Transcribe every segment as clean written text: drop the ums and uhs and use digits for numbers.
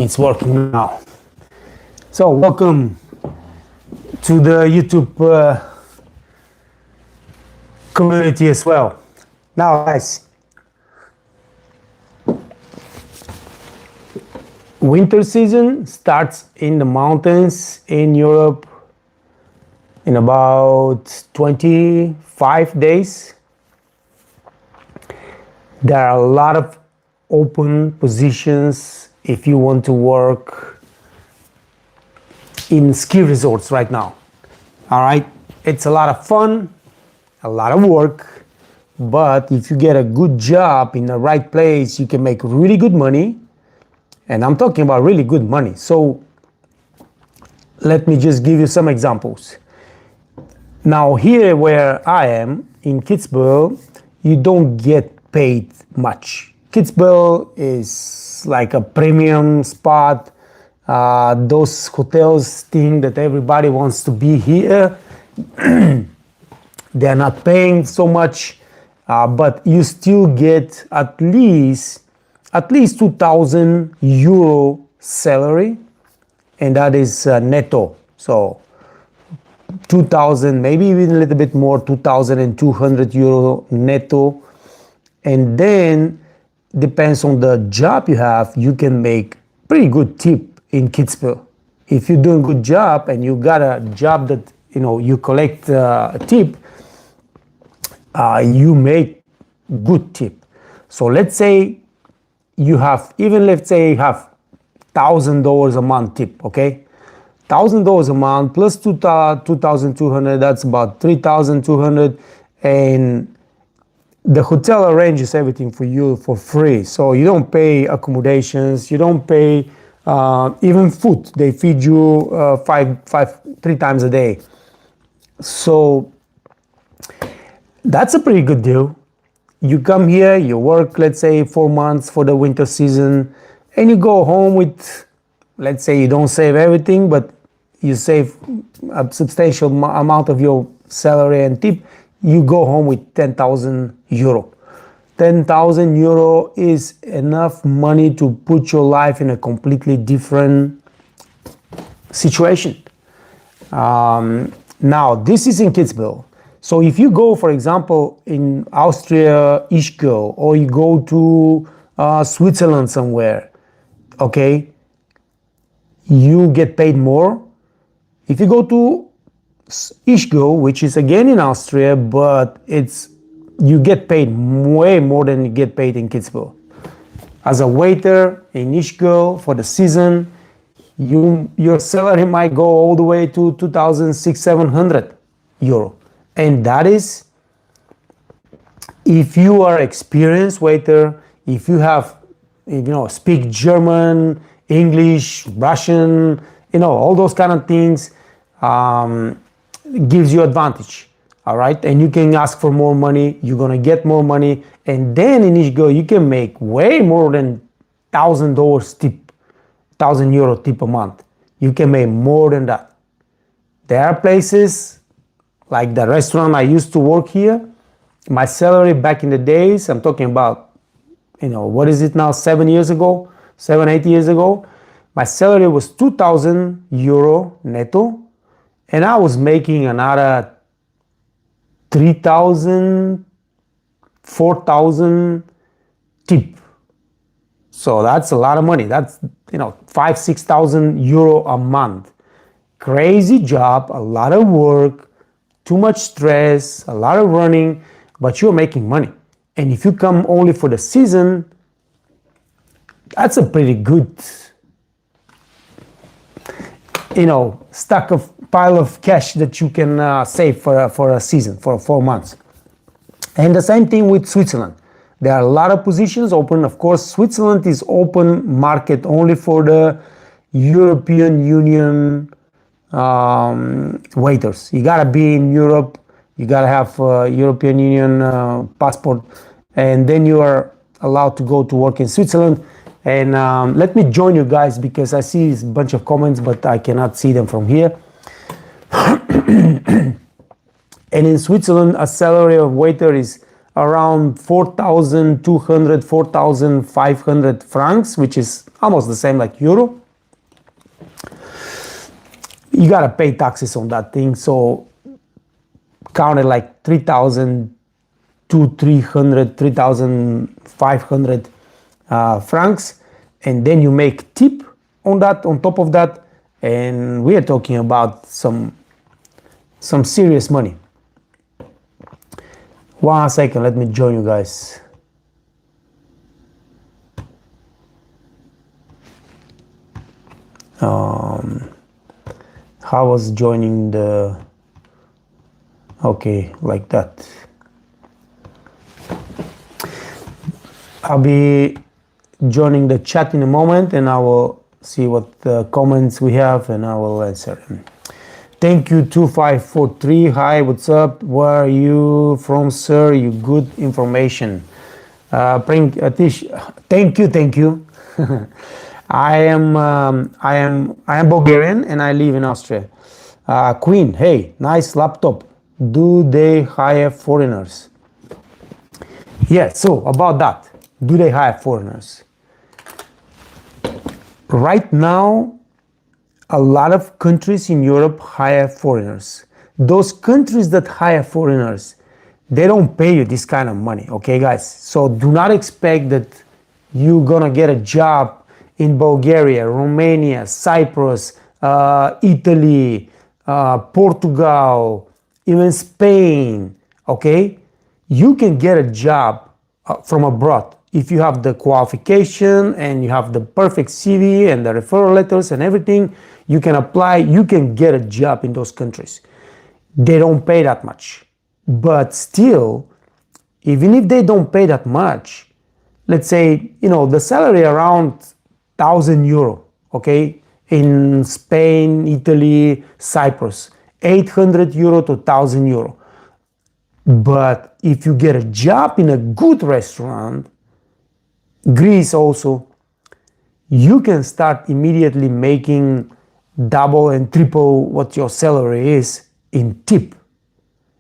It's working now. So welcome to the YouTube community as well. Now guys, winter season starts in the mountains in Europe in about 25 days. There are a lot of open positions if you want to work in ski resorts right now. All right, it's a lot of fun, a lot of work, but if you get a good job in the right place, you can make really good money. And I'm talking about really good money. So let me just give you some examples. Now here where I am in Kitzbühel, you don't get paid much. Kitzbühel is like a premium spot. Those hotels think that everybody wants to be here. They're not paying so much, but you still get at least 2,000 euro salary, and that is netto. So 2,000, maybe even a little bit more, 2,200 euro netto. And then depends on the job you have, you can make pretty good tip in Kitzbühel. If you're doing a good job and you got a job that you collect a tip, you make good tip. So let's say you have $1,000 a month tip, okay? $1,000 a month plus 2,200, that's about 3,200, and the hotel arranges everything for you for free. So you don't pay accommodations, you don't pay even food. They feed you 3 times a day. So that's a pretty good deal. You come here, you work, let's say 4 months for the winter season, and you go home with, let's say you don't save everything, but you save a substantial amount of your salary and tip. You go home with 10,000 euro. 10,000 euro is enough money to put your life in a completely different situation. Now, this is in Kitzbühel. So if you go, for example, in Austria, Ischgl, or you go to Switzerland somewhere, okay, you get paid more. If you go to Ischgl, which is again in Austria, but you get paid way more than you get paid in Kitzbühel. As a waiter in Ischgl for the season, your salary might go all the way to 2,600-700 euro, and that is if you are experienced waiter, if you have speak German, English, Russian, all those kind of things. Gives you advantage, all right? And you can ask for more money, you're gonna get more money, and then in Ischgl you can make way more than $1,000 tip, 1,000 euro tip a month. You can make more than that. There are places like the restaurant I used to work here. My salary back in the days, I'm talking about, what is it now, 8 years ago, my salary was 2,000 euro netto. And I was making another 3,000, 4,000 tip. So that's a lot of money. That's 5,000-6,000 euro a month. Crazy job, a lot of work, too much stress, a lot of running, but you're making money. And if you come only for the season, that's a pretty good, pile of cash that you can save for a season, for 4 months. And the same thing with Switzerland. There are a lot of positions open. Of course, Switzerland is open market only for the European Union waiters. You gotta be in Europe, you gotta have a European Union passport, and then you are allowed to go to work in Switzerland. And let me join you guys because I see a bunch of comments, but I cannot see them from here. And in Switzerland, a salary of waiter is around 4,200, 4,500 francs, which is almost the same like euro. You gotta pay taxes on that thing, so count it like 3,000 to 300, 3,500 francs, and then you make tip on that, on top of that, and we are talking about some serious money. 1 second, let me join you guys. How was joining the, okay, like that. I'll be joining the chat in a moment, and I will see what comments we have, and I will answer them. Thank you 2543. Hi, what's up? Where are you from, sir? You good information. Thank you. I am Bulgarian and I live in Austria. Queen, hey, nice laptop. Do they hire foreigners? Yeah, so about that. Do they hire foreigners? Right now, a lot of countries in Europe hire foreigners. Those countries that hire foreigners, they don't pay you this kind of money, okay, guys? So do not expect that you're gonna get a job in Bulgaria, Romania, Cyprus, Italy, Portugal, even Spain, okay? You can get a job from abroad if you have the qualification and you have the perfect CV and the referral letters and everything. You can apply, you can get a job in those countries. They don't pay that much. But still, even if they don't pay that much, let's say, the salary around 1,000 euro, okay? In Spain, Italy, Cyprus, 800 euro to 1,000 euro. But if you get a job in a good restaurant, Greece also, you can start immediately making double and triple what your salary is in tip,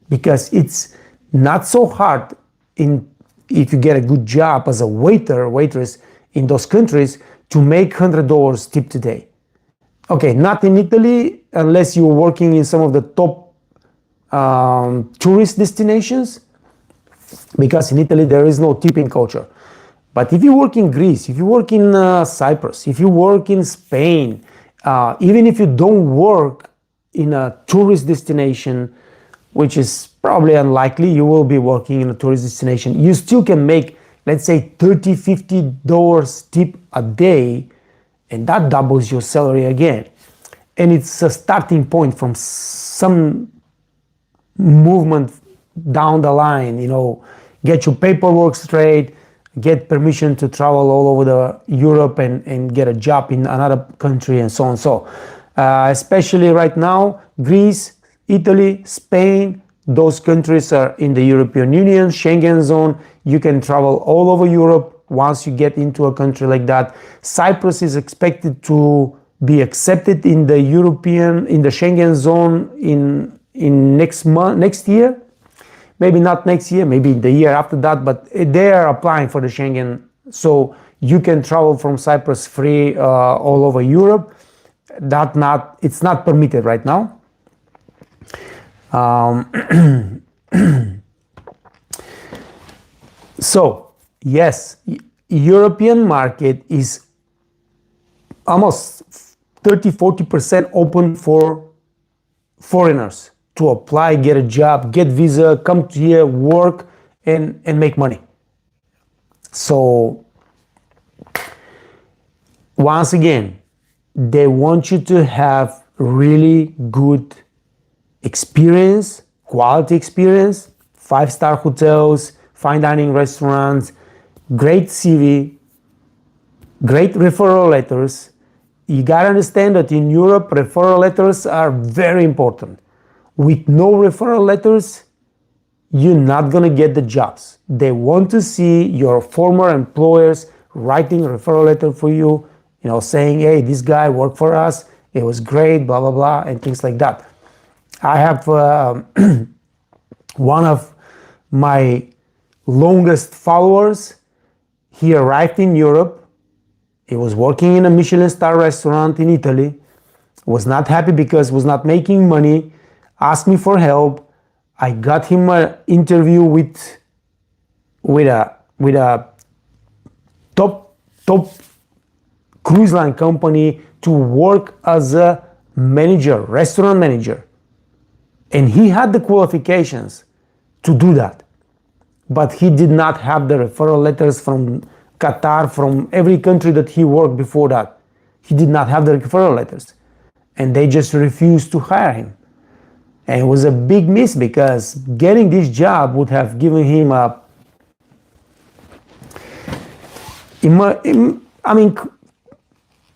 because it's not so hard if you get a good job as a waiter or waitress in those countries to make $100 tip today. Okay, not in Italy unless you're working in some of the top tourist destinations, because in Italy there is no tipping culture. But if you work in Greece, if you work in Cyprus, if you work in Spain, even if you don't work in a tourist destination, which is probably unlikely, you will be working in a tourist destination, you still can make, let's say, $30, $50 tip a day, and that doubles your salary again. And it's a starting point from some movement down the line, get your paperwork straight, get permission to travel all over Europe and get a job in another country, and so on. So, especially right now, Greece, Italy, Spain, those countries are in the European Union, Schengen zone. You can travel all over Europe once you get into a country like that. Cyprus is expected to be accepted in the Schengen zone in next year. Maybe not next year, maybe the year after that, but they are applying for the Schengen, so you can travel from Cyprus free all over Europe. It's not permitted right now. So yes, European market is almost 30-40% open for foreigners to apply, get a job, get visa, come here, work, and make money. So once again, they want you to have really good experience, quality experience, 5-star hotels, fine dining restaurants, great CV, great referral letters. You gotta understand that in Europe, referral letters are very important. With no referral letters, you're not gonna get the jobs. They want to see your former employers writing a referral letter for you, saying, hey, this guy worked for us, it was great, blah, blah, blah, and things like that. I have one of my longest followers. He arrived in Europe. He was working in a Michelin star restaurant in Italy. Was not happy because was not making money. Asked me for help. I got him an interview with a top cruise line company to work as a manager, restaurant manager. And he had the qualifications to do that. But he did not have the referral letters from Qatar, from every country that he worked before that. He did not have the referral letters. And they just refused to hire him. And it was a big miss because getting this job would have given him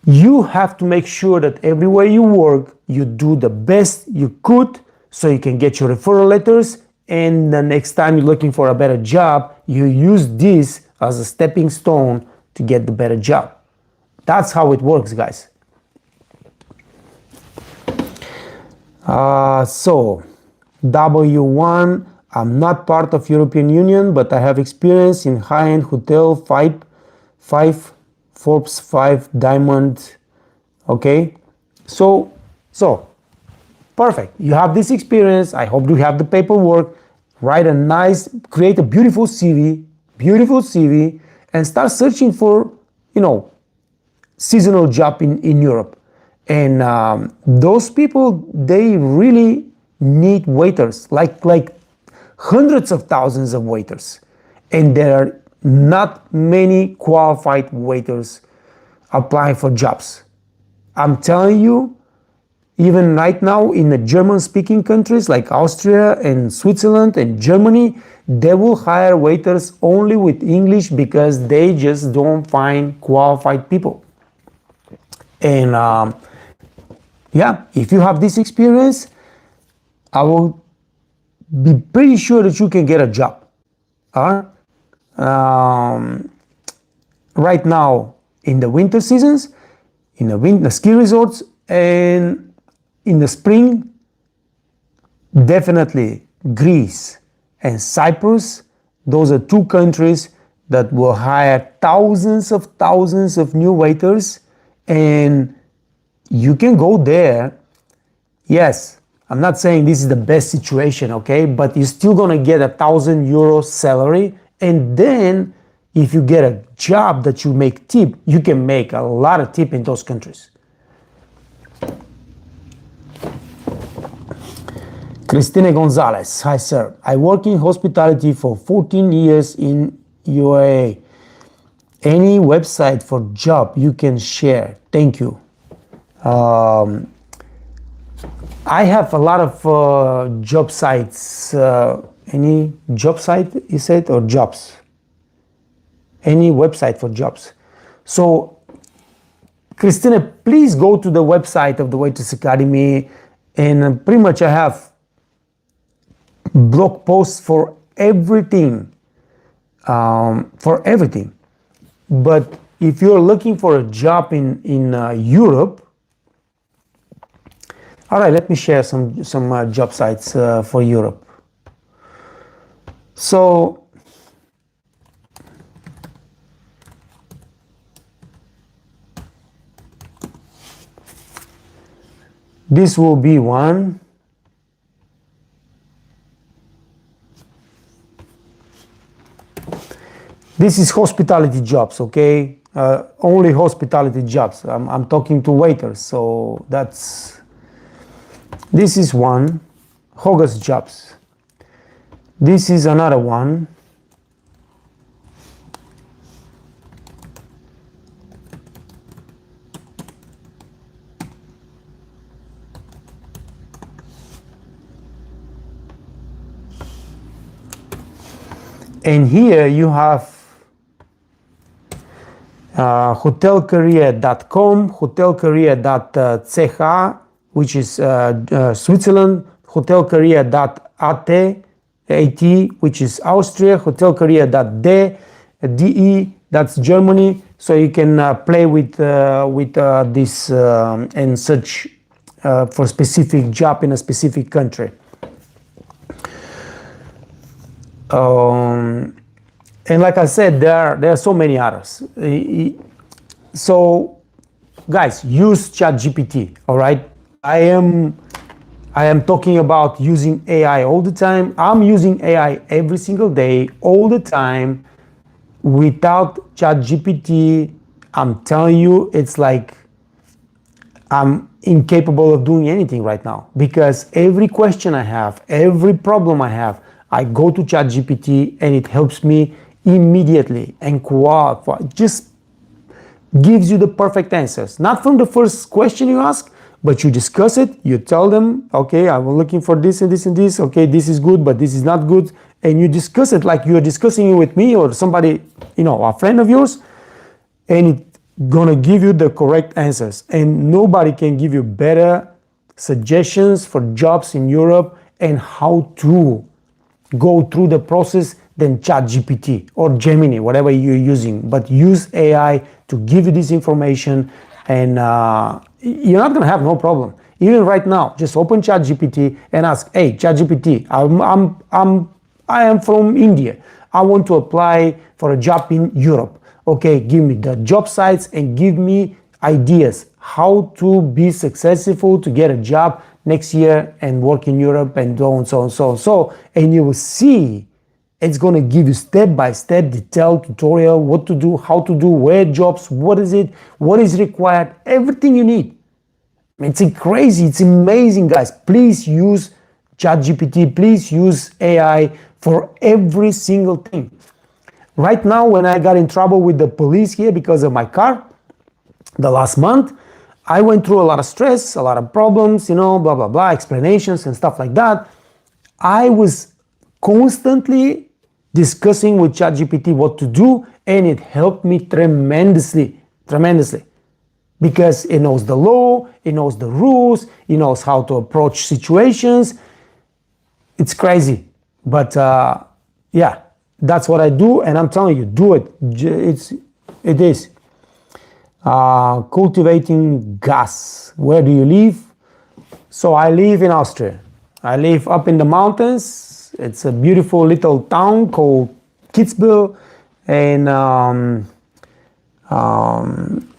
you have to make sure that everywhere you work, you do the best you could so you can get your referral letters, and the next time you're looking for a better job, you use this as a stepping stone to get the better job. That's how it works, guys. So, W1, I'm not part of European Union, but I have experience in high-end hotel, five Forbes 5 Diamond. Okay, so perfect. You have this experience. I hope you have the paperwork. Create a beautiful CV, and start searching for, seasonal job in Europe. And those people, they really need waiters, like hundreds of thousands of waiters. And there are not many qualified waiters applying for jobs. I'm telling you, even right now in the German-speaking countries like Austria and Switzerland and Germany, they will hire waiters only with English because they just don't find qualified people. And if you have this experience, I will be pretty sure that you can get a job. Right now in the winter seasons, in the ski resorts, and in the spring, definitely Greece and Cyprus. Those are two countries that will hire thousands of new waiters, and you can go there. Yes, I'm not saying this is the best situation, okay? But you're still gonna get €1,000 salary, and then if you get a job that you make tip, you can make a lot of tip in those countries. Cristina Gonzalez, hi sir. I work in hospitality for 14 years in UAE. Any website for job you can share? Thank you. I have a lot of job sites. Any job site, you said, or jobs? Any website for jobs. So, Christina, please go to the website of the Waitress Academy, and pretty much I have blog posts for everything. But if you're looking for a job in Europe, all right, let me share some job sites for Europe. So, this will be one. This is hospitality jobs, okay? Only hospitality jobs. I'm talking to waiters, so this is one. Hogas jobs. This is another one. And here you have hotelcareer.com, hotelcareer.ch, which is Switzerland, hotelcareer.at, which is Austria, hotelcareer.de, that's Germany. So you can play with this and search for specific job in a specific country. And like I said, there are so many others. So guys, use ChatGPT, all right? I am talking about using AI all the time. I'm using AI every single day, all the time. Without ChatGPT, I'm telling you, it's like I'm incapable of doing anything right now, because every question I have, every problem I have, I go to ChatGPT and it helps me immediately and just gives you the perfect answers. Not from the first question you ask, but you discuss it, you tell them, okay, I'm looking for this and this and this, okay, this is good, but this is not good. And you discuss it like you're discussing it with me or somebody, a friend of yours, and it's gonna give you the correct answers. And nobody can give you better suggestions for jobs in Europe and how to go through the process than ChatGPT or Gemini, whatever you're using. But use AI to give you this information, and you're not gonna have no problem. Even right now, just open ChatGPT and ask, hey, ChatGPT, I am from India. I want to apply for a job in Europe. Okay, give me the job sites and give me ideas how to be successful to get a job next year and work in Europe and so on, so on, so on, so. And you will see it's going to give you step-by-step detailed tutorial, what to do, how to do, where jobs, what is it, what is required, everything you need. It's crazy, it's amazing, guys. Please use ChatGPT, please use AI for every single thing. Right now, when I got in trouble with the police here because of my car, the last month, I went through a lot of stress, a lot of problems, blah, blah, blah, explanations and stuff like that. I was constantly discussing with ChatGPT what to do, and it helped me tremendously, because it knows the law, it knows the rules, it knows how to approach situations. It's crazy, but yeah, that's what I do, and I'm telling you, do it. It is. Cultivating gas. Where do you live? So I live in Austria. I live up in the mountains. It's a beautiful little town called Kitzbühel, and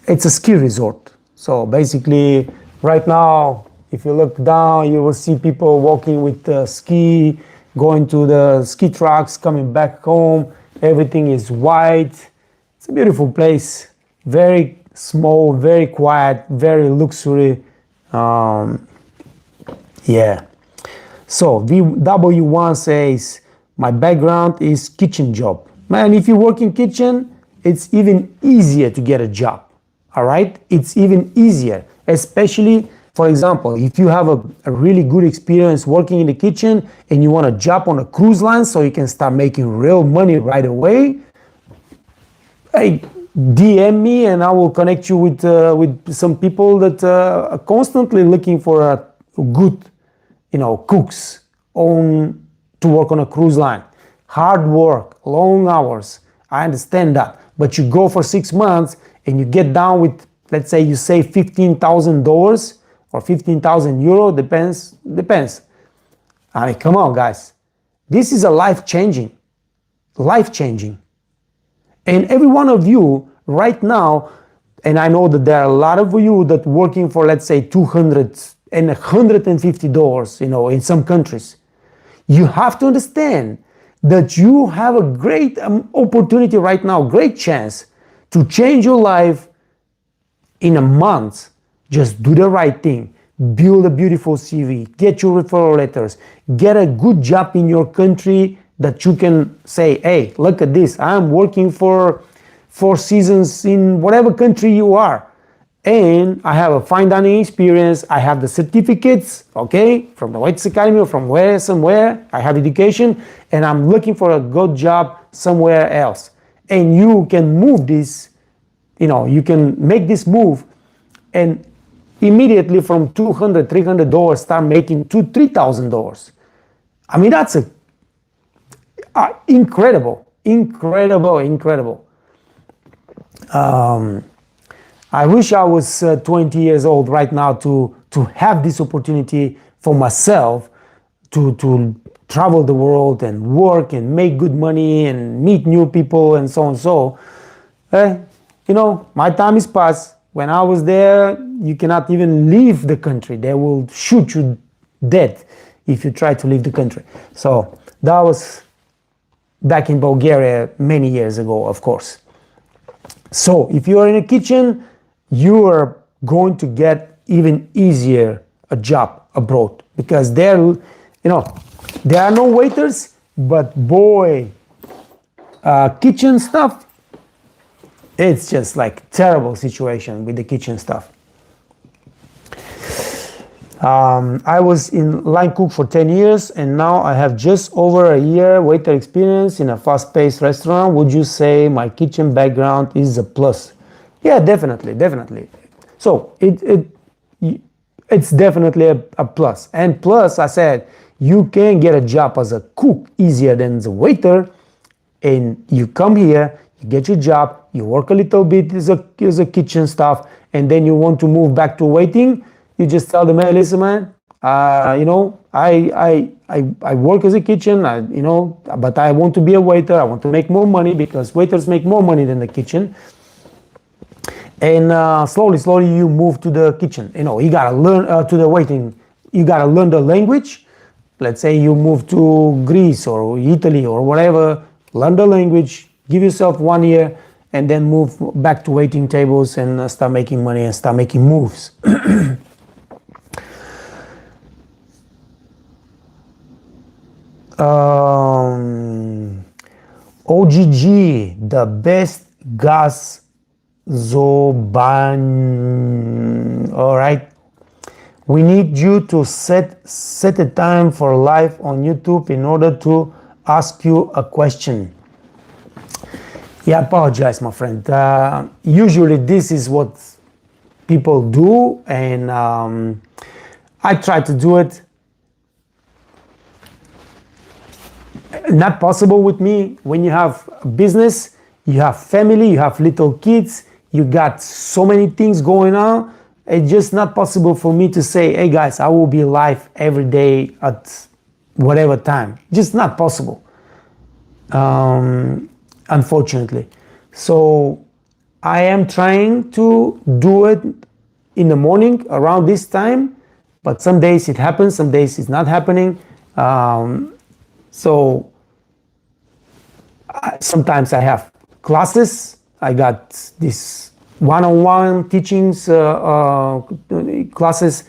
it's a ski resort. So basically, right now, if you look down, you will see people walking with the ski, going to the ski tracks, coming back home. Everything is white. It's a beautiful place. Very small, very quiet, very luxury. Yeah. So VW1 says, my background is kitchen job. Man, if you work in kitchen, it's even easier to get a job. All right? It's even easier, especially, for example, if you have a really good experience working in the kitchen and you want a job on a cruise line so you can start making real money right away, hey, DM me and I will connect you with some people that are constantly looking for a good, cooks to work on a cruise line. Hard work, long hours. I understand that. But you go for 6 months and you get down with, let's say you save $15,000 or 15,000 euro, depends. I mean, come on, guys. This is a life-changing. And every one of you right now, and I know that there are a lot of you that working for, let's say, $200 and $150, in some countries. You have to understand that you have a great opportunity right now, great chance to change your life in a month. Just do the right thing. Build a beautiful CV. Get your referral letters. Get a good job in your country that you can say, hey, look at this. I'm working for 4 seasons in whatever country you are. And I have a fine dining experience. I have the certificates, okay, from the Waiters Academy or from somewhere. I have education, and I'm looking for a good job somewhere else. And you can move this, you can make this move and immediately from $200, $300 start making $2,000, $3,000. I mean, that's incredible. I wish I was 20 years old right now to have this opportunity for myself to travel the world and work and make good money and meet new people and so on. So, my time is past. When I was there, you cannot even leave the country. They will shoot you dead if you try to leave the country. So that was back in Bulgaria many years ago, of course. So if you are in a kitchen, you are going to get even easier a job abroad, because there are no waiters, but boy, kitchen stuff, it's just like terrible situation with the kitchen stuff. I was in line cook for 10 years and now I have just over a year waiter experience in a fast-paced restaurant. Would you say my kitchen background is a plus? Yeah, definitely. So it's definitely a plus. And plus, I said, you can get a job as a cook easier than as a waiter. And you come here, you get your job, you work a little bit as a kitchen staff, and then you want to move back to waiting. You just tell them, hey, listen, man, I work as a kitchen, but I want to be a waiter. I want to make more money because waiters make more money than the kitchen. And slowly you move to the kitchen. You gotta learn to the waiting. You gotta learn the language. Let's say you move to Greece or Italy or whatever. Learn the language. Give yourself 1 year, and then move back to waiting tables and start making money and start making moves. OGG, the best gas Zoban. All right, we need you to set a time for live on YouTube in order to ask you a question. Yeah, I apologize, my friend. Usually this is what people do, and I try to do it. Not possible with me. When you have a business, you have family, you have little kids, you got so many things going on. It's just not possible for me to say, hey guys, I will be live every day at whatever time. Just not possible, unfortunately. So I am trying to do it in the morning around this time, but some days it happens, some days it's not happening. So sometimes I have classes. I got this one-on-one teachings classes,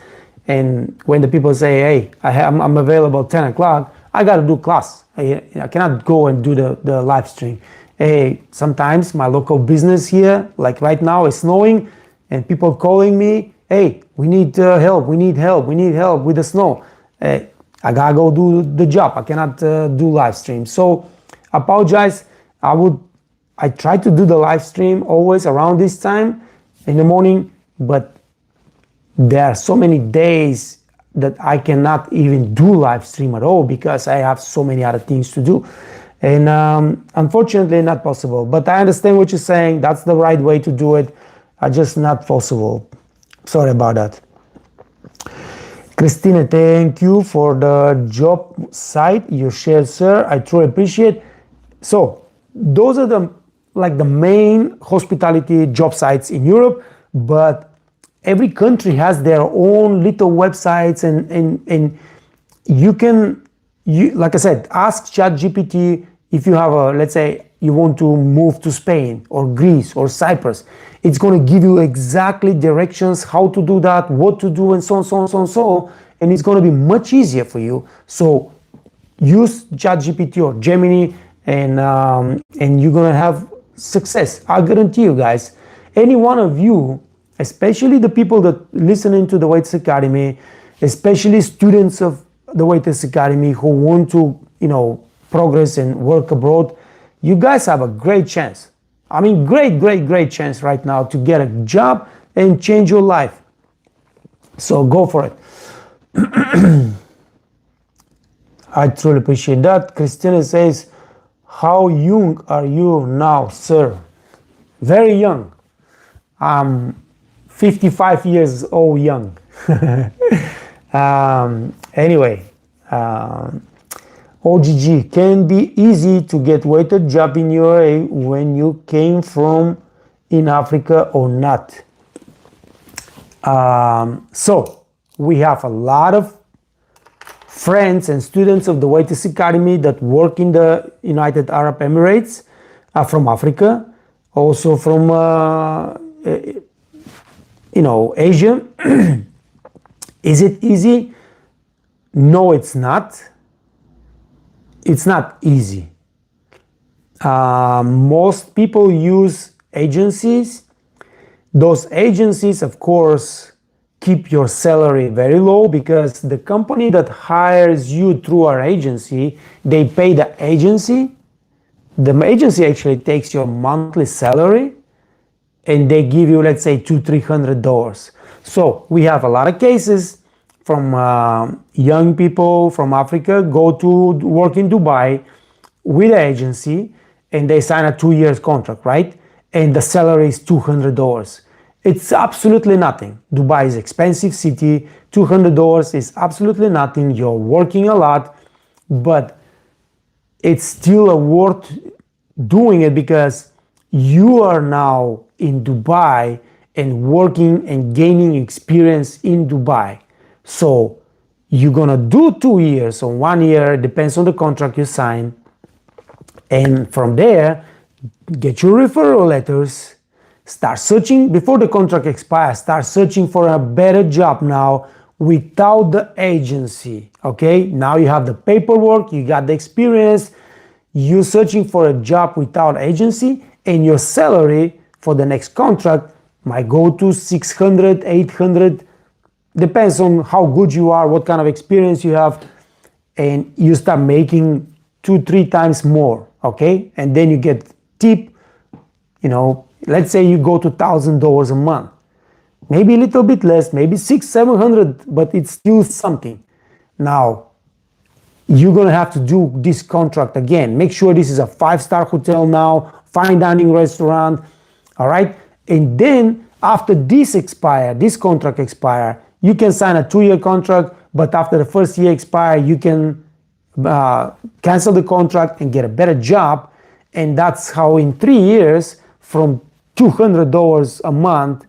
and when the people say, hey, I'm available 10 o'clock, I got to do class. I cannot go and do the live stream. Hey, sometimes my local business here, like right now, is snowing, and people calling me, hey, we need help with the snow. Hey, I gotta go do the job. I cannot do live stream. So apologize. I try to do the live stream always around this time in the morning, but there are so many days that I cannot even do live stream at all because I have so many other things to do. And unfortunately not possible, but I understand what you're saying. That's the right way to do it. Just not possible. Sorry about that. Christina, thank you for the job site you shared, sir. I truly appreciate. So those are the main hospitality job sites in Europe, but every country has their own little websites, and you can, like I said, ask ChatGPT if you have let's say you want to move to Spain or Greece or Cyprus. It's going to give you exactly directions how to do that, what to do, and so on, and it's going to be much easier for you. So use ChatGPT or Gemini, and you're going to have success. I guarantee you guys. Any one of you, especially the people that listening to the Waiters Academy, especially students of the Waiters Academy who want to, progress and work abroad, you guys have a great chance. I mean, great chance right now to get a job and change your life. So go for it. I truly appreciate that. Christina says, how young are you now, sir? Very young. I'm 55 years old young. Anyway, OGG, can be easy to get waiter job in UAE when you came from in Africa or not? So we have a lot of friends and students of the Waiters Academy that work in the United Arab Emirates, from Africa, also from Asia. Is it easy? No, it's not. It's not easy. Most people use agencies. Those agencies, of course, keep your salary very low because the company that hires you through our agency, they pay the agency. The agency actually takes your monthly salary and they give you, let's say, $200-300. So we have a lot of cases from young people from Africa go to work in Dubai with an agency and they sign a 2-year contract, right? And the salary is $200. It's absolutely nothing. Dubai is an expensive city. $200 is absolutely nothing. You're working a lot, but it's still worth doing it because you are now in Dubai and working and gaining experience in Dubai. So you're gonna do 2 years or 1 year, depends on the contract you sign. And from there, get your referral letters, start searching before the contract expires, start searching for a better job now without the agency, okay? Now you have the paperwork, you got the experience, you're searching for a job without agency, and your salary for the next contract might go to 600, 800, depends on how good you are, what kind of experience you have, and you start making 2-3 times more, okay? And then you get tip, let's say you go to $1,000 a month, maybe a little bit less, maybe 600-700, but it's still something. Now, you're gonna have to do this contract again. Make sure this is a 5-star hotel now, fine dining restaurant, all right? And then after this contract expire, you can sign a 2-year contract, but after the first year expire, you can cancel the contract and get a better job. And that's how in 3 years, from $200 a month,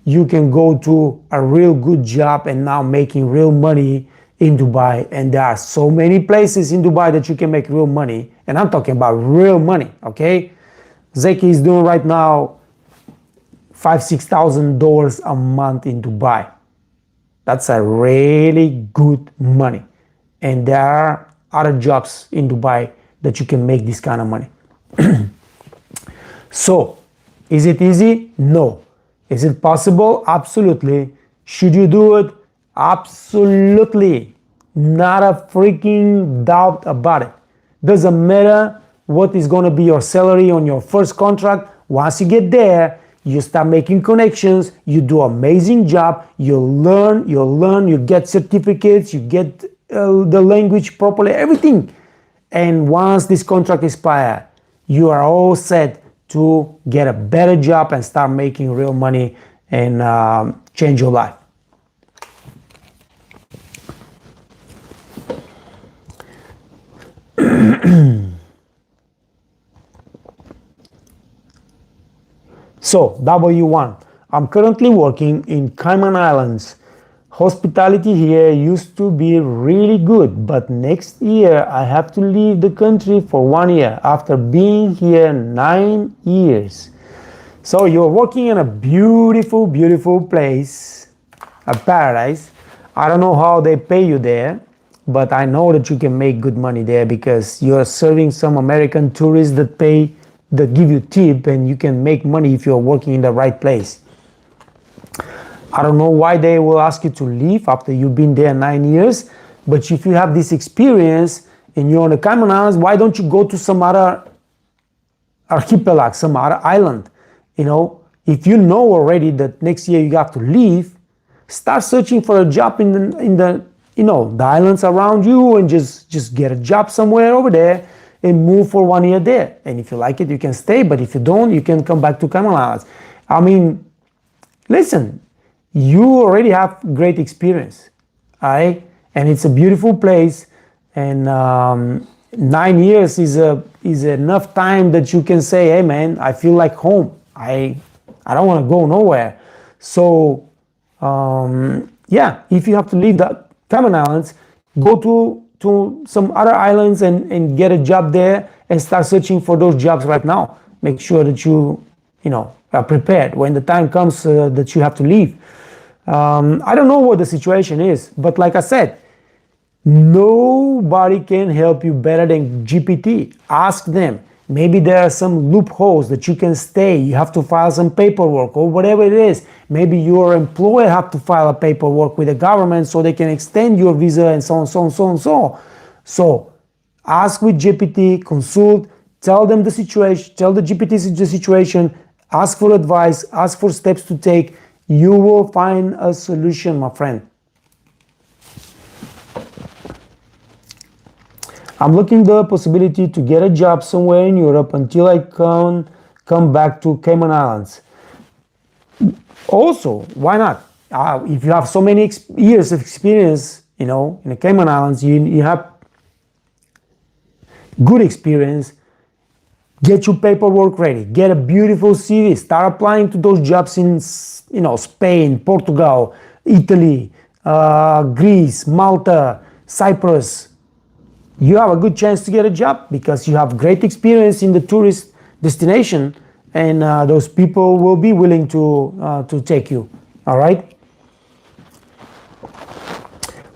you can go to a real good job and now making real money in Dubai. And there are so many places in Dubai that you can make real money. And I'm talking about real money, okay? Zeki is doing right now $5,000-6,000 a month in Dubai. That's a really good money. And there are other jobs in Dubai that you can make this kind of money. So, is it easy? No. Is it possible? Absolutely. Should you do it? Absolutely. Not a freaking doubt about it. Doesn't matter what is going to be your salary on your first contract. Once you get there, you start making connections, you do an amazing job, you learn, you get certificates, you get the language properly, everything. And once this contract expires, you are all set to get a better job and start making real money and change your life. So, W1, I'm currently working in Cayman Islands. Hospitality here used to be really good, but next year I have to leave the country for 1 year after being here 9 years. So you're working in a beautiful, beautiful place, a paradise. I don't know how they pay you there, but I know that you can make good money there because you're serving some American tourists that give you tip, and you can make money if you're working in the right place. I don't know why they will ask you to leave after you've been there 9 years, but if you have this experience and you're on the Cayman Islands, why don't you go to some other archipelago, some other island? If you know already that next year you have to leave, start searching for a job in the islands around you and just get a job somewhere over there and move for 1 year there. And if you like it, you can stay, but if you don't, you can come back to Cayman Islands. I mean, listen, you already have great experience, all right? And it's a beautiful place, And 9 years is enough time that you can say, hey man, I feel like home. I don't want to go nowhere. So yeah, if you have to leave the Cayman Islands, go to some other islands and get a job there and start searching for those jobs right now. Make sure that you are prepared when the time comes that you have to leave. I don't know what the situation is, but like I said, nobody can help you better than GPT. Ask them. Maybe there are some loopholes that you can stay. You have to file some paperwork or whatever it is. Maybe your employer have to file a paperwork with the government so they can extend your visa and so on, so on, so on, so on. So ask with GPT, consult, tell them the situation, tell the GPT the situation, ask for advice, ask for steps to take. You will find a solution, my friend. I'm looking the possibility to get a job somewhere in Europe until I come back to Cayman Islands. Also, why not? If you have so many years of experience, in the Cayman Islands, you have good experience. Get your paperwork ready. Get a beautiful CV. Start applying to those jobs in, Spain, Portugal, Italy, Greece, Malta, Cyprus. You have a good chance to get a job because you have great experience in the tourist destination, and those people will be willing to take you. All right.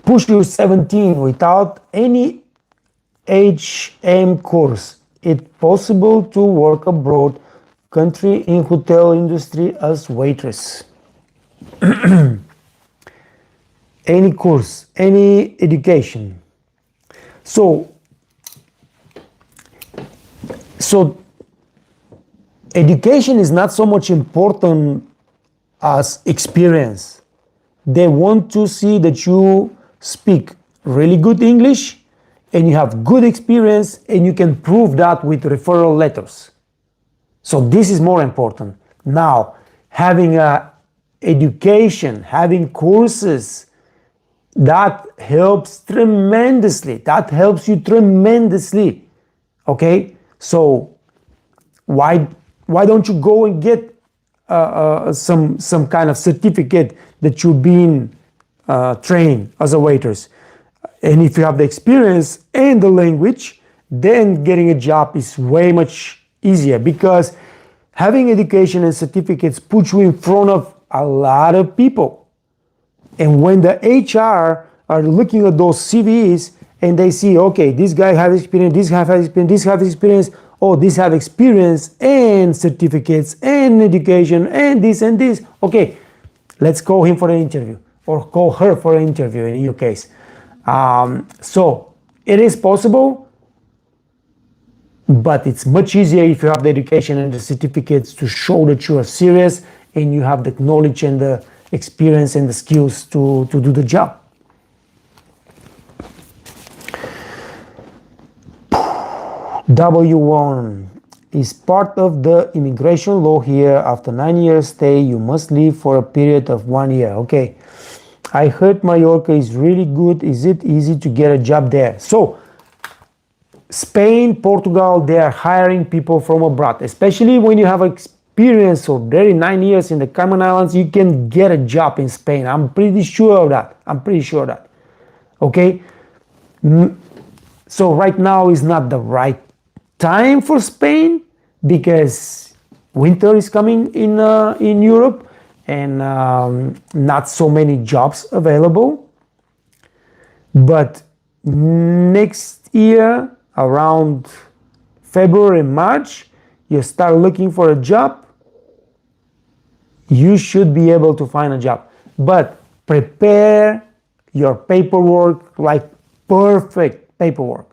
Push your 17 without any HM course. It's possible to work abroad country in hotel industry as waitress. Any course, any education. So education is not so much important as experience. They want to see that you speak really good English and you have good experience and you can prove that with referral letters. So this is more important. Now, having a education, having courses, that helps tremendously. That helps you tremendously. Okay? So why don't you go and get some kind of certificate that you've been trained as a waitress? And if you have the experience and the language, then getting a job is way much easier, because having education and certificates puts you in front of a lot of people. And when the HR are looking at those CVs and they see, okay, this guy has experience, this guy has experience, this has experience, oh, this have experience and certificates and education and this, okay, let's call him for an interview or call her for an interview in your case. So it is possible, but it's much easier if you have the education and the certificates to show that you are serious and you have the knowledge and the experience and the skills to do the job. W1 is part of the immigration law here. After 9 years stay, you must leave for a period of 1 year. Okay. I heard Mallorca is really good. Is it easy to get a job there? So Spain, Portugal, they are hiring people from abroad, especially when you have experience of 9 years in the Cayman Islands, you can get a job in Spain. I'm pretty sure of that. Okay. So right now is not the right time for Spain because winter is coming in Europe and not so many jobs available. But next year, around February, March, you start looking for a job, you should be able to find a job. But prepare your paperwork like perfect paperwork.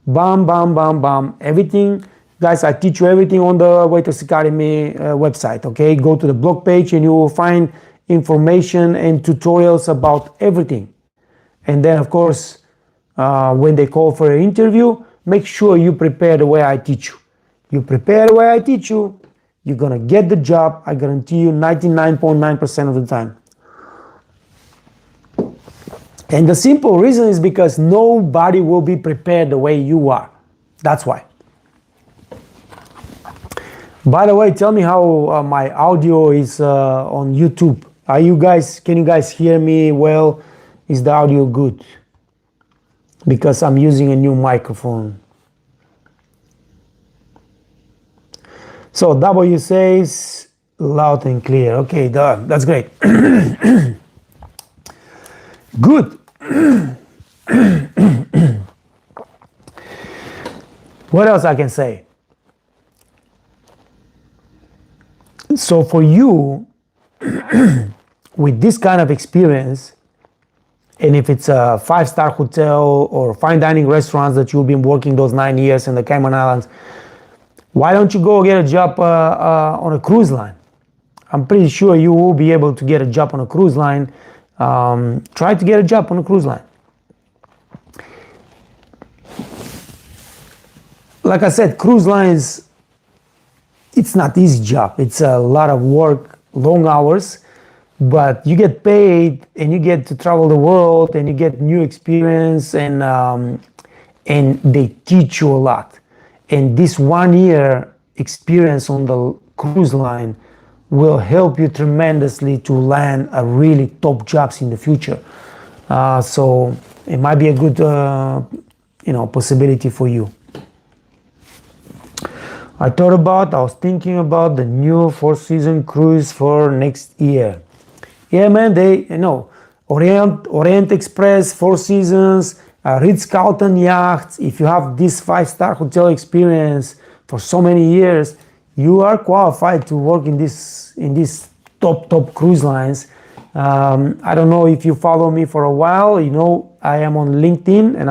Bam, bam, bam, bam. Everything, guys, I teach you everything on the Waitress Academy website, okay? Go to the blog page and you will find information and tutorials about everything. And then, of course, when they call for an interview, make sure you prepare the way I teach you. You prepare the way I teach you, you're gonna get the job, I guarantee you 99.9% of the time. And the simple reason is because nobody will be prepared the way you are. That's why. By the way, tell me how my audio is on YouTube. Can you guys hear me well? Is the audio good? Because I'm using a new microphone. So W says loud and clear. Okay, done. That's great. Good. What else I can say? So for you, with this kind of experience, and if it's a 5-star hotel or fine dining restaurants that you've been working those 9 years in the Cayman Islands, why don't you go get a job on a cruise line? I'm pretty sure you will be able to get a job on a cruise line. Try to get a job on a cruise line. Like I said, cruise lines, it's not easy job. It's a lot of work, long hours, but you get paid and you get to travel the world and you get new experience, and they teach you a lot. And this 1 year experience on the cruise line will help you tremendously to land a really top jobs in the future. So it might be a good possibility for you. I was thinking about the new 4-season cruise for next year. Yeah, man, Orient Express, 4 Seasons, Ritz-Carlton yachts. If you have this 5-star hotel experience for so many years, you are qualified to work in this top cruise lines. I don't know if you follow me for a while. I am on LinkedIn and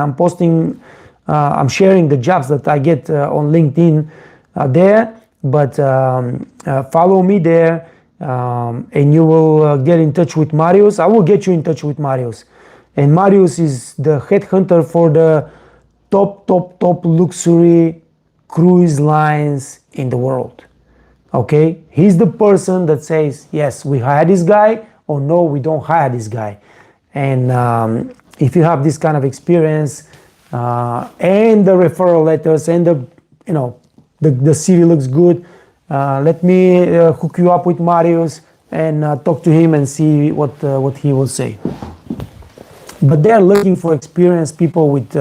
I'm sharing the jobs that I get on LinkedIn there. But follow me there, and you will get in touch with Marius. I will get you in touch with Marius. And Marius is the headhunter for the top luxury cruise lines in the world. Okay? He's the person that says, yes, we hire this guy, or no, we don't hire this guy. And if you have this kind of experience, and the referral letters and the CV looks good, let me hook you up with Marius and talk to him and see what he will say. But they're looking for experienced people with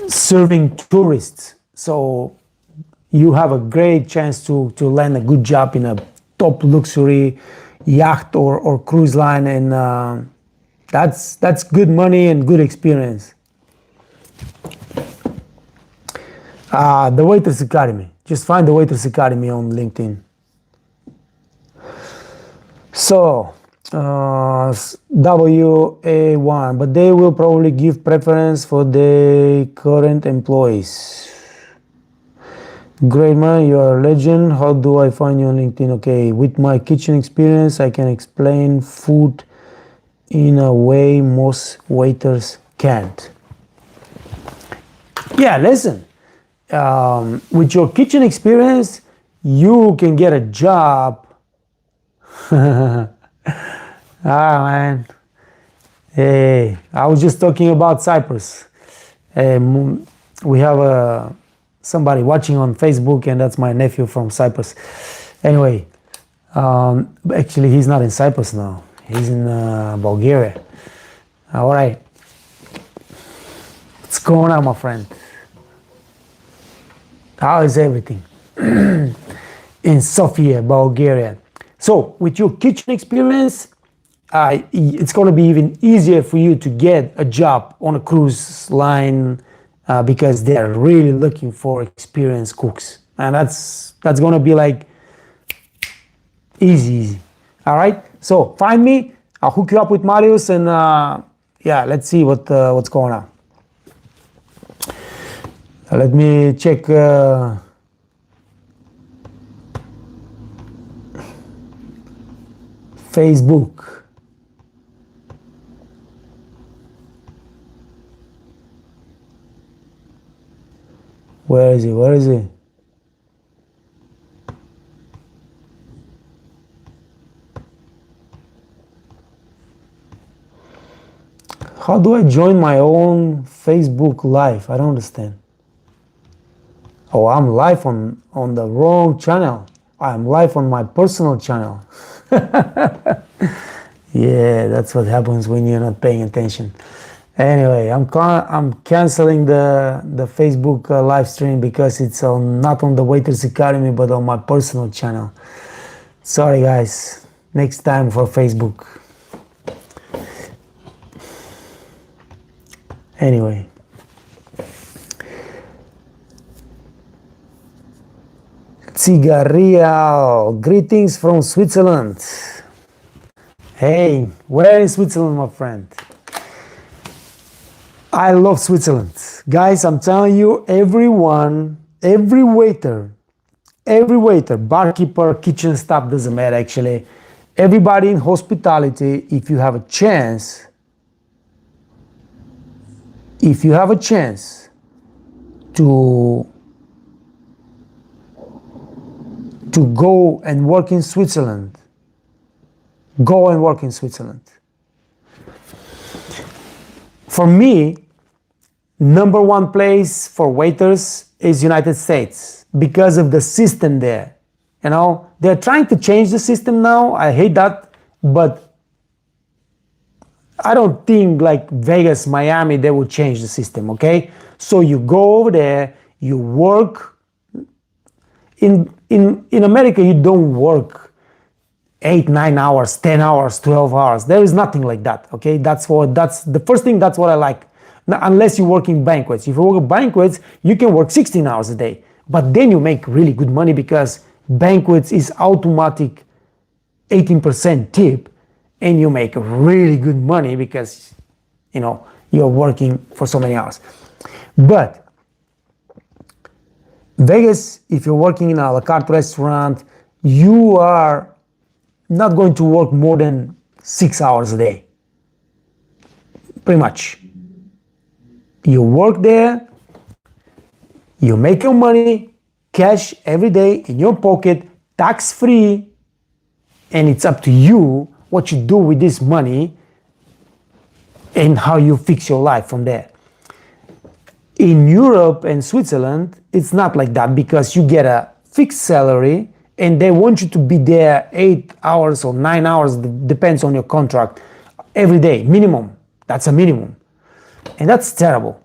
serving tourists. So you have a great chance to land a good job in a top luxury yacht or cruise line, and that's good money and good experience. The Waitress Academy. Just find the Waitress Academy on LinkedIn. So, WA1, but they will probably give preference for the current employees. Great man, you are a legend. How do I find you on LinkedIn? Okay, with my kitchen experience, I can explain food in a way most waiters can't. Yeah, listen. With your kitchen experience, you can get a job. Man. Hey, I was just talking about Cyprus. We have somebody watching on Facebook, and that's my nephew from Cyprus. Anyway, actually, he's not in Cyprus now. He's in Bulgaria. All right. What's going on, my friend? How is everything? In Sofia, Bulgaria. So, with your kitchen experience, it's going to be even easier for you to get a job on a cruise line because they're really looking for experienced cooks. And that's going to be like easy. All right? So, find me. I'll hook you up with Marius, and let's see what's going on. Let me check Facebook. Where is he? How do I join my own Facebook live? I don't understand. Oh, I'm live on the wrong channel. I'm live on my personal channel. Yeah, that's what happens when you're not paying attention. Anyway, I'm canceling the Facebook live stream because it's not on the Waiters Academy but on my personal channel. Sorry guys, next time for Facebook. Anyway, Cigarrial, greetings from Switzerland. Hey, where in Switzerland, my friend? I love Switzerland. Guys, I'm telling you, every waiter, barkeeper, kitchen staff, doesn't matter actually. Everybody in hospitality, if you have a chance to go and work in Switzerland, go and work in Switzerland. For me, number one place for waiters is United States because of the system there. You know, they're trying to change the system now. I hate that, but I don't think like Vegas, Miami, they will change the system, okay? So you go over there, you work. In America, you don't work 8, 9 hours, 10 hours, 12 hours. There is nothing like that, okay? That's the first thing, that's what I like. Now, unless you work in banquets. If you work in banquets, you can work 16 hours a day. But then you make really good money because banquets is automatic 18% tip, and you make really good money because, you know, you're working for so many hours. But Vegas, if you're working in a la carte restaurant, you are not going to work more than 6 hours a day. Pretty much. You work there, you make your money, cash every day in your pocket, tax-free, and it's up to you what you do with this money and how you fix your life from there. In Europe and Switzerland, it's not like that because you get a fixed salary and they want you to be there 8 hours or 9 hours, depends on your contract, every day, minimum. That's a minimum. And that's terrible.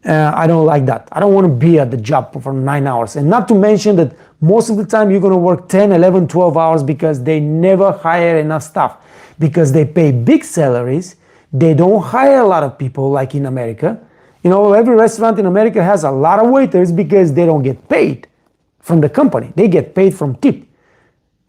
I don't like that. I don't want to be at the job for 9 hours. And not to mention that most of the time you're going to work 10, 11, 12 hours because they never hire enough staff. Because they pay big salaries. They don't hire a lot of people like in America. You know, every restaurant in America has a lot of waiters because they don't get paid from the company. They get paid from tip.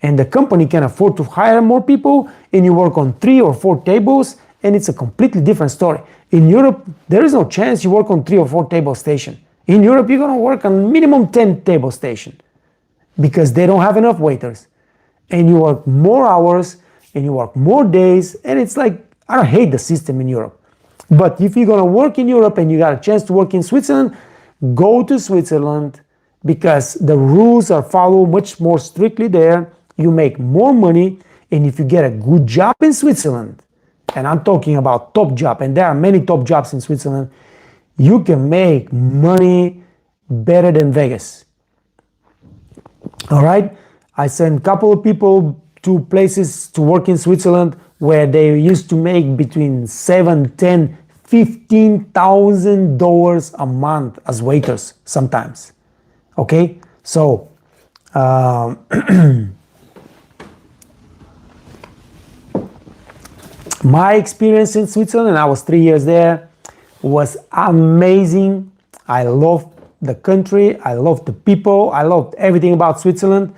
And the company can afford to hire more people, and you work on 3 or 4 tables, and it's a completely different story. In Europe, there is no chance you work on 3 or 4 table station. In Europe, you're going to work on minimum 10 table station because they don't have enough waiters. And you work more hours, and you work more days, and it's like, I don't hate the system in Europe. But if you're going to work in Europe and you got a chance to work in Switzerland, go to Switzerland because the rules are followed much more strictly there. You make more money, and if you get a good job in Switzerland, and I'm talking about top job, and there are many top jobs in Switzerland, you can make money better than Vegas. All right? I sent a couple of people to places to work in Switzerland where they used to make between $7,000, $10,000, $15,000 a month as waiters sometimes. Okay? So, my experience in Switzerland, I was 3 years there, was amazing. I loved the country, I loved the people, I loved everything about Switzerland.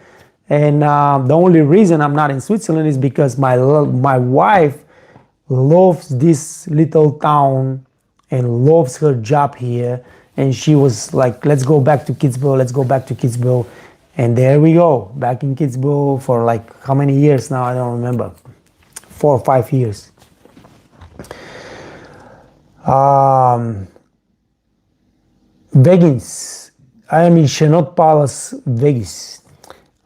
And the only reason I'm not in Switzerland is because my wife loves this little town and loves her job here. And she was like, let's go back to Kitzbühel, let's go back to Kitzbühel. And there we go, back in Kitzbühel for like how many years now, I don't remember, 4 or 5 years. Vegas, I am in Chenot Palace, Vegas.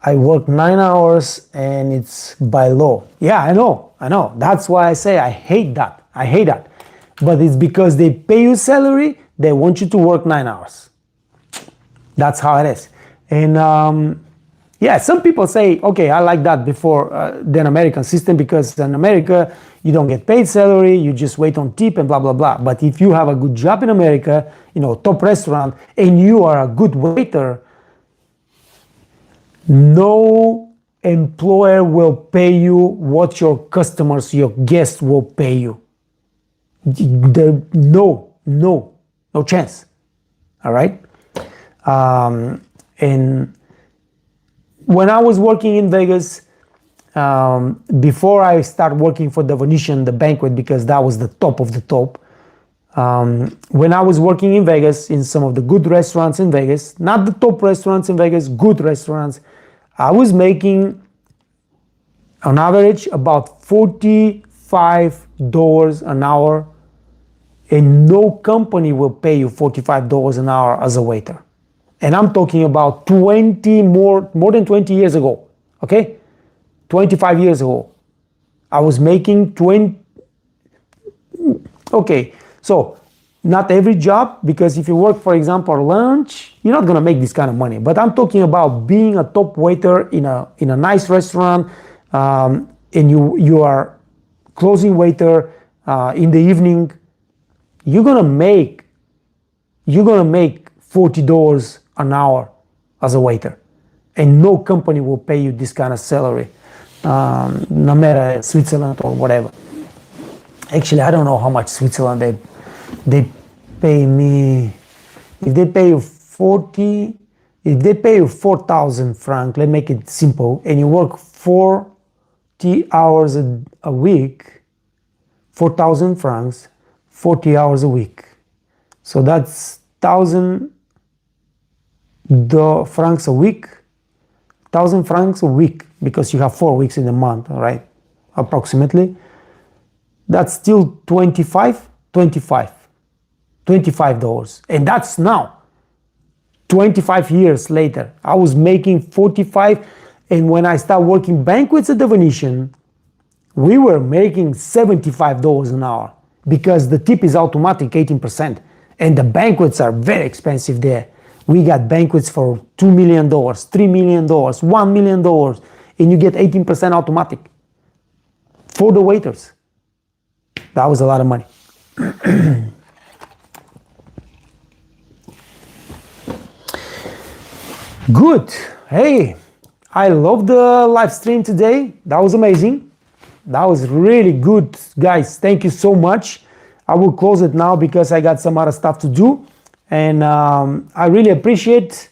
I work 9 hours and it's by law. Yeah, I know. That's why I say I hate that. I hate that. but it's because they pay you salary, they want you to work 9 hours. That's how it is. And yeah, some people say, okay, I like that before than American system, because in America, you don't get paid salary, you just wait on tip and blah, blah, blah. But if you have a good job in America, you know, top restaurant, and you are a good waiter, no employer will pay you what your customers, your guests will pay you. No chance. All right. And when I was working in Vegas, before I start working for the Venetian, the banquet, because that was the top of the top. When I was working in Vegas, in some of the good restaurants in Vegas, not the top restaurants in Vegas, good restaurants, I was making on average about $45 an hour, and no company will pay you $45 an hour as a waiter. And I'm talking about more than 20 years ago, okay? 25 years ago. I was making okay, so not every job, because if you work, for example, lunch, you're not gonna make this kind of money. But I'm talking about being a top waiter in a nice restaurant, and you are closing waiter in the evening. You're gonna make $40 an hour as a waiter, and no company will pay you this kind of salary, no matter Switzerland or whatever. Actually, I don't know how much Switzerland they pay me. If they pay you 4,000 francs, let's make it simple, and you work 40 hours a week, 4,000 francs, 40 hours a week. So that's 1,000 francs a week, 1,000 francs a week, because you have 4 weeks in a month, right? Approximately. That's still $25. And that's now. 25 years later, I was making 45. And when I started working banquets at the Venetian, we were making $75 an hour, because the tip is automatic 18%. And the banquets are very expensive there. We got banquets for $2 million, $3 million, $1 million, and you get 18% automatic for the waiters. That was a lot of money. Good. Hey, I love the live stream today. That was amazing. That was really good, guys. Thank you so much. I will close it now because I got some other stuff to do. And I really appreciate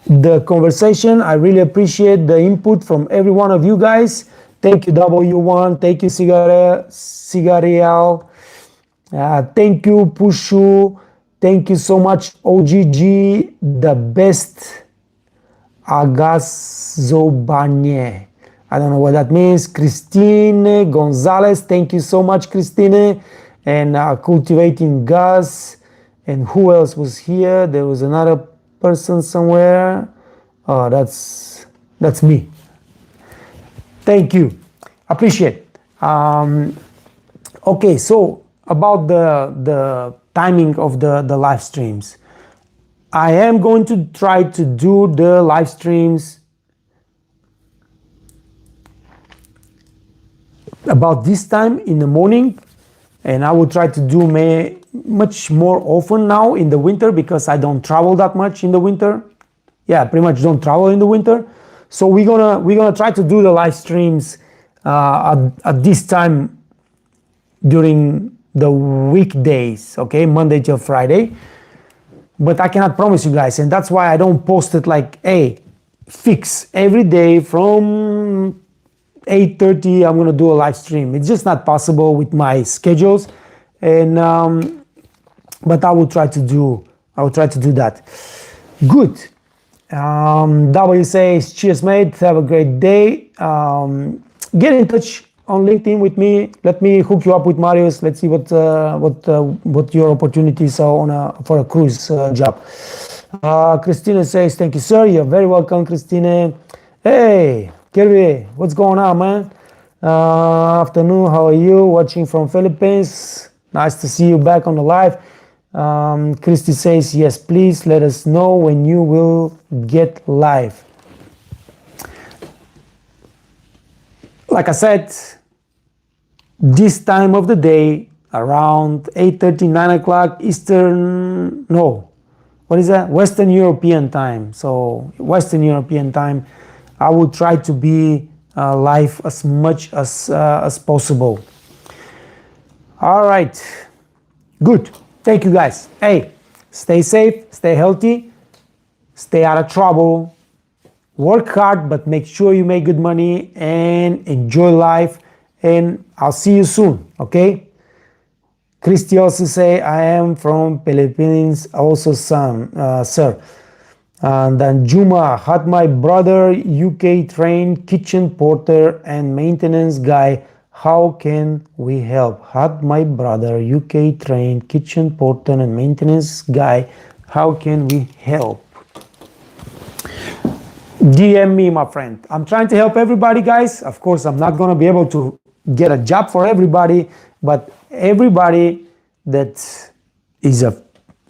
the conversation. I really appreciate the input from every one of you guys. Thank you, W1. Thank you, Cigarial. Thank you, Pushu. Thank you so much, OGG, the best. Agazobanye. I don't know what that means. Christine Gonzalez. Thank you so much, Christine. And Cultivating Gas. And who else was here? There was another person somewhere. Oh, that's me. Thank you. Appreciate. Okay, so about the timing of the live streams. I am going to try to do the live streams about this time in the morning, and I will try to do much more often now in the winter, because I don't travel that much in the winter. Yeah, pretty much don't travel in the winter. So we're gonna try to do the live streams at this time during the weekdays, okay, Monday till Friday. But I cannot promise you guys, and that's why I don't post it like, hey, fix every day from 8:30 I'm gonna do a live stream. It's just not possible with my schedules, and but I will try to do that. Good. W says, cheers, mate. Have a great day. Get in touch on LinkedIn with me. Let me hook you up with Marius. Let's see what your opportunities are for a cruise job. Christina says, thank you, sir. You're very welcome, Christina. Hey, Kirby, what's going on, man? Afternoon, how are you? Watching from Philippines. Nice to see you back on the live. Christy says, yes, please let us know when you will get live. Like I said, this time of the day, around 8:30, 9 o'clock Eastern, no, what is that? Western European time. So Western European time, I will try to be live as much as possible. All right, good. Thank you guys. Hey, stay safe, stay healthy, stay out of trouble, work hard, but make sure you make good money and enjoy life. And I'll see you soon, okay? Christy also say, I am from Philippines, also sir. And then Juma, had my brother UK trained kitchen porter and maintenance guy. How can we help? Had my brother UK trained kitchen porter and maintenance guy. How can we help? DM me, my friend. I'm trying to help everybody, guys. Of course, I'm not going to be able to get a job for everybody, but everybody that is a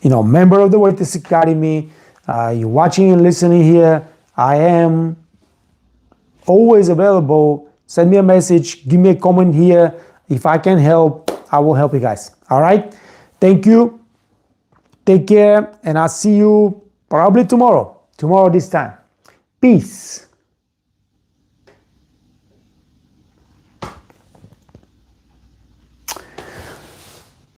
member of the Waitress Academy, you're watching and listening here, I am always available. Send me a message, give me a comment here. If I can help, I will help you guys. All right? Thank you. Take care, and I'll see you probably tomorrow this time. Peace.